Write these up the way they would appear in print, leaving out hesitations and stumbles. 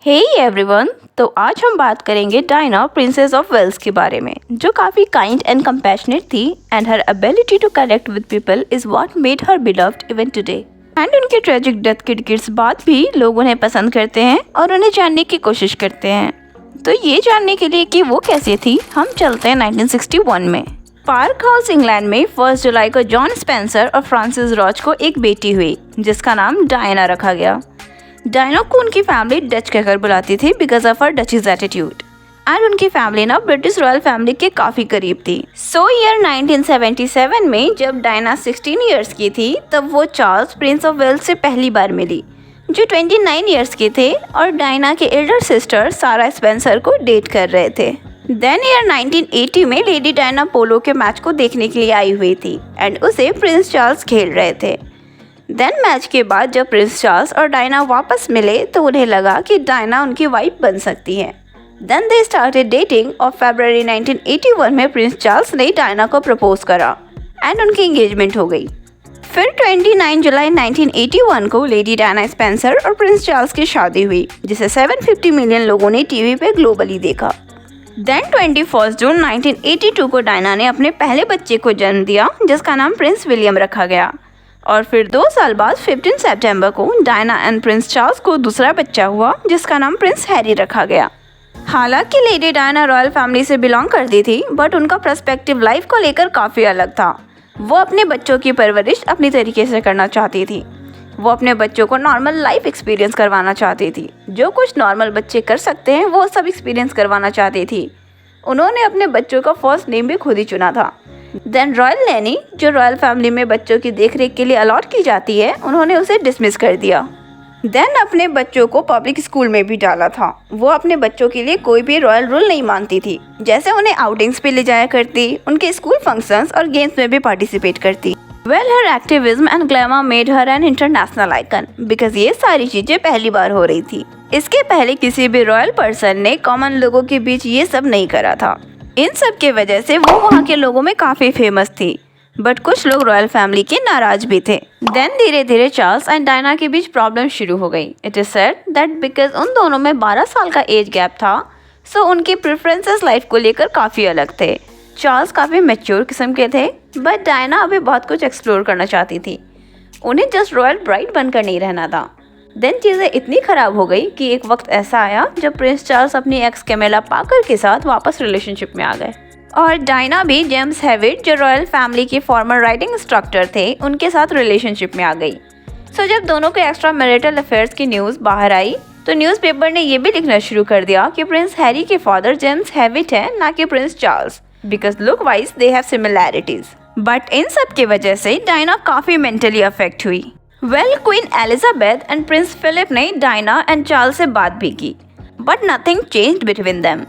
Hey everyone, तो आज हम बात करेंगे डायना प्रिंसेस ऑफ वेल्स के बारे में, जो काफ़ी काइंड एंड कंपैशनेट थी and her ability to connect with people is what made her beloved even today. And उनके ट्रेजिक डेथ के डिकेड्स बाद भी लोग उन्हें पसंद करते हैं और उन्हें जानने की कोशिश करते हैं। तो ये जानने के लिए कि वो कैसे थी, हम चलते हैं 1961 में। पार्क हाउस इंग्लैंड में 1 जुलाई को जॉन स्पेंसर और फ्रांसिस रॉच को एक बेटी हुई जिसका नाम डायना रखा गया। डायना को उनकी फैमिली डच कहकर बुलाती थी because of her duchess attitude and उनकी फैमिली ना ब्रिटिश रॉयल फैमिली के काफ़ी करीब थी। ईयर 1977 में जब डायना 16 ईयर्स की थी तब वो चार्ल्स प्रिंस ऑफ वेल्स से पहली बार मिली, जो 29 ईयर्स के थे और डायना के एल्डर सिस्टर सारा स्पेंसर को डेट कर रहे थे। देन ईयर 1980 में लेडी डायना पोलो के मैच को देखने के लिए आई हुई थी एंड उसे प्रिंस चार्ल्स खेल रहे थे। देन मैच के बाद जब प्रिंस चार्ल्स और डायना वापस मिले तो उन्हें लगा कि डायना उनकी वाइफ बन सकती है। देन दे स्टार्टेड डेटिंग और फरवरी 1981 में प्रिंस चार्ल्स ने डायना को प्रपोज करा एंड उनकी एंगेजमेंट हो गई। फिर 29 जुलाई 1981 को लेडी डायना स्पेंसर और प्रिंस चार्ल्स की शादी हुई, जिसे 750 मिलियन लोगों ने टीवी पे ग्लोबली देखा। देन 21 जून 1982 को डायना ने अपने पहले बच्चे को जन्म दिया जिसका नाम प्रिंस विलियम रखा गया। और फिर 2 साल बाद 15 सितंबर को डायना एंड प्रिंस चार्ल्स को दूसरा बच्चा हुआ जिसका नाम प्रिंस हैरी रखा गया। हालांकि लेडी डायना रॉयल फैमिली से बिलोंग करती थी बट उनका पर्सपेक्टिव लाइफ को लेकर काफ़ी अलग था। वो अपने बच्चों की परवरिश अपनी तरीके से करना चाहती थी। वो अपने बच्चों को नॉर्मल लाइफ एक्सपीरियंस करवाना चाहती थी। जो कुछ नॉर्मल बच्चे कर सकते हैं वो सब एक्सपीरियंस करवाना चाहती थी। उन्होंने अपने बच्चों का फर्स्ट नेम भी खुद ही चुना था। देन रॉयल नैनी, जो रॉयल फैमिली में बच्चों की देखरेख के लिए अलॉट की जाती है, उन्होंने उसे डिसमिस कर दिया। देन अपने बच्चों को पब्लिक स्कूल में भी डाला था। वो अपने बच्चों के लिए कोई भी रॉयल रूल नहीं मानती थी, जैसे उन्हें आउटिंग्स पे ले जाया करती, उनके स्कूल फंक्शंस और गेम्स में भी पार्टिसिपेट करती। Well, her activism and glamour made her an international icon because ये सारी चीजें पहली बार हो रही थी। इसके पहले किसी भी रॉयल पर्सन ने कॉमन लोगों के बीच ये सब नहीं करा था। इन सब के वजह से वो वहाँ के लोगों में काफ़ी फेमस थी, बट कुछ लोग रॉयल फैमिली के नाराज भी थे। देन धीरे धीरे चार्ल्स एंड डायना के बीच प्रॉब्लम शुरू हो गई। It is said that because उन दोनों में 12 साल का एज गैप था, सो उनके प्रेफरेंसेस लाइफ को लेकर काफ़ी अलग थे। चार्ल्स काफ़ी मैच्योर किस्म के थे बट डायना अभी बहुत कुछ एक्सप्लोर करना चाहती थी। उन्हें जस्ट रॉयल ब्राइड बनकर नहीं रहना था। देन चीज़ें इतनी ख़राब हो गई कि एक वक्त ऐसा आया जब प्रिंस चार्ल्स अपनी एक्स कैमिला पाकर के साथ वापस रिलेशनशिप में आ गए और डायना भी जेम्स हेविट, जो रॉयल फैमिली के फॉर्मर राइडिंग इंस्ट्रक्टर थे, उनके साथ रिलेशनशिप में आ गई। सो जब दोनों के एक्स्ट्रा मैरिटल अफेयर्स की न्यूज़ बाहर आई तो न्यूज़पेपर ने ये भी लिखना शुरू कर दिया कि प्रिंस हैरी के फादर जेम्स हेविट है, ना कि Prince Charles, because look wise they have similarities. But इन सब की वजह से डायना काफ़ी मेंटली अफेक्ट हुई। Well, Queen Elizabeth and Prince Philip ने डायना एंड चार्ल्स से बात भी की but nothing changed between them.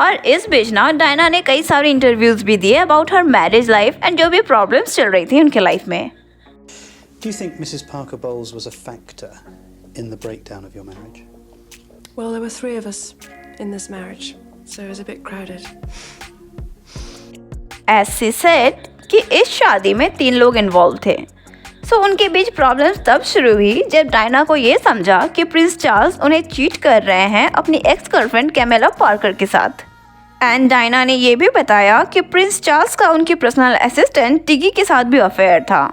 और इस बीच ना डायना ने कई सारे इंटरव्यूज भी दिए about her marriage life and जो भी प्रॉब्लम्स चल रही थी उनके लाइफ में। Do you think Mrs. Parker Bowles was a factor in the breakdown of your marriage? Well, there were 3 of us in this marriage, so it was a bit crowded. As she said कि इस शादी में 3 लोग involve थे। सो उनके बीच problems तब शुरू हुई जब डायना को ये समझा कि प्रिंस चार्ल्स उन्हें चीट कर रहे हैं अपनी एक्स गर्लफ्रेंड कैमिला पार्कर के साथ। एंड डायना ने ये भी बताया कि प्रिंस चार्ल्स का उनकी पर्सनल असिस्टेंट टिगी के साथ भी अफेयर था।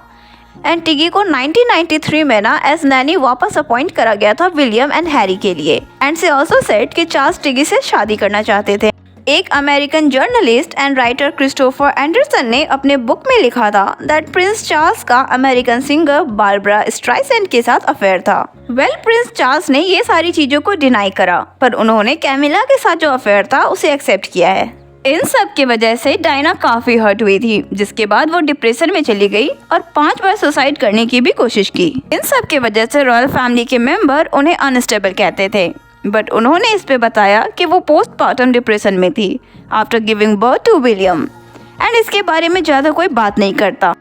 एंड टिगी को 1993 में ना एज नैनी वापस अपॉइंट करा गया था विलियम एंड हैरी के लिए। एंड सी ऑल्सो सेड कि चार्ल्स टिगी से शादी करना चाहते थे। एक American journalist and writer Christopher Anderson ने अपने बुक में लिखा था दैट प्रिंस चार्ल्स का अमेरिकन सिंगर बारबरा स्ट्राइसेंड के साथ अफेयर था। वेल, प्रिंस चार्ल्स ने ये सारी चीजों को डिनाई करा पर उन्होंने कैमिला के साथ जो अफेयर था उसे एक्सेप्ट किया है। इन सब की वजह से डायना काफी हर्ट हुई थी, जिसके बाद वो डिप्रेशन में चली गई और 5 बार सुसाइड करने की भी कोशिश की। इन सब की वजह से रॉयल फैमिली के मेंबर उन्हें अनस्टेबल कहते थे बट उन्होंने इस पे बताया कि वो पोस्टमार्टम डिप्रेशन में थी after giving birth to William and इसके बारे में ज़्यादा कोई बात नहीं करता।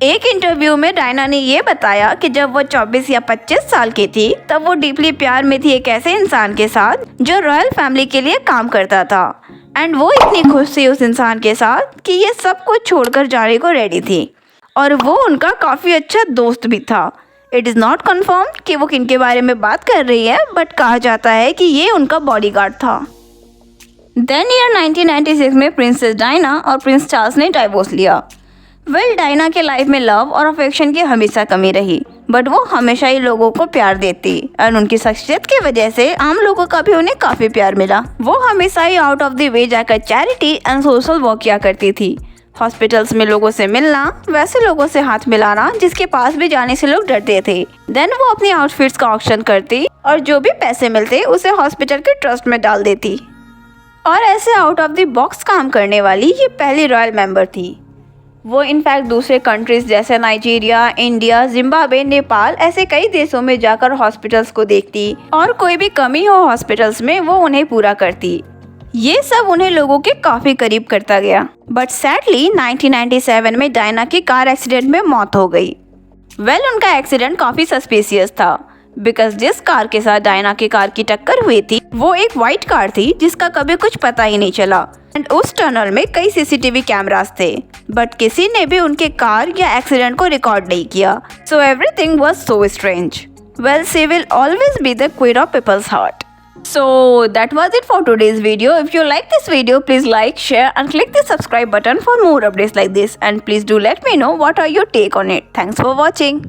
एक इंटरव्यू में डायना ने ये बताया कि जब वो 24 या 25 साल की थी तब वो डीपली प्यार में थी एक ऐसे इंसान के साथ जो रॉयल फैमिली के लिए काम करता था एंड वो इतनी खुश थी उस इंसान के साथ कि ये सब कुछ छोड़कर जाने को रेडी थी और वो उनका काफ़ी अच्छा दोस्त भी था। इट इज़ नॉट कन्फर्म कि वो किनके बारे में बात कर रही है, बट कहा जाता है कि ये उनका बॉडीगार्ड था। देन ईयर 1996 में प्रिंसेस डायना और प्रिंस चार्ल्स ने डाइवोर्स लिया। डायना के लाइफ में लव और अफेक्शन की हमेशा कमी रही, बट वो हमेशा ही लोगों को प्यार देती और उनकी शख्सियत की वजह से आम लोगों का भी उन्हें काफ़ी प्यार मिला। वो हमेशा ही आउट ऑफ द वे जाकर चैरिटी एंड सोशल वर्क किया करती थी। हॉस्पिटल्स में लोगों से मिलना, वैसे लोगों से हाथ मिलाना जिसके पास भी जाने से लोग डरते थे। देन वो अपनी आउटफिट्स का ऑक्शन करती और जो भी पैसे मिलते उसे हॉस्पिटल के ट्रस्ट में डाल देती। और ऐसे आउट ऑफ द बॉक्स काम करने वाली ये पहली रॉयल मेंबर थी। वो इनफैक्ट दूसरे कंट्रीज जैसे नाइजीरिया, इंडिया, जिम्बाब्वे, नेपाल ऐसे कई देशों में जाकर हॉस्पिटल्स को देखती और कोई भी कमी हो हॉस्पिटल्स में वो उन्हें पूरा करती। ये सब उन्हें लोगों के काफ़ी करीब करता गया। बट सैडली 1997 में डायना की कार एक्सीडेंट में मौत हो गई। उनका एक्सीडेंट काफ़ी सस्पिशियस था बिकॉज जिस कार के साथ डायना की कार की टक्कर हुई थी वो एक वाइट कार थी जिसका कभी कुछ पता ही नहीं चला। एंड उस टनल में कई सीसीटीवी कैमरास थे, बट किसी ने भी उनके कार या एक्सीडेंट को रिकॉर्ड नहीं किया। So everything was so strange. She will always be the queen of people's heart. So that was it for today's video. If you like this video, please like, share and click the subscribe button for more updates like this. And please do let me know what are your take on it. Thanks for watching.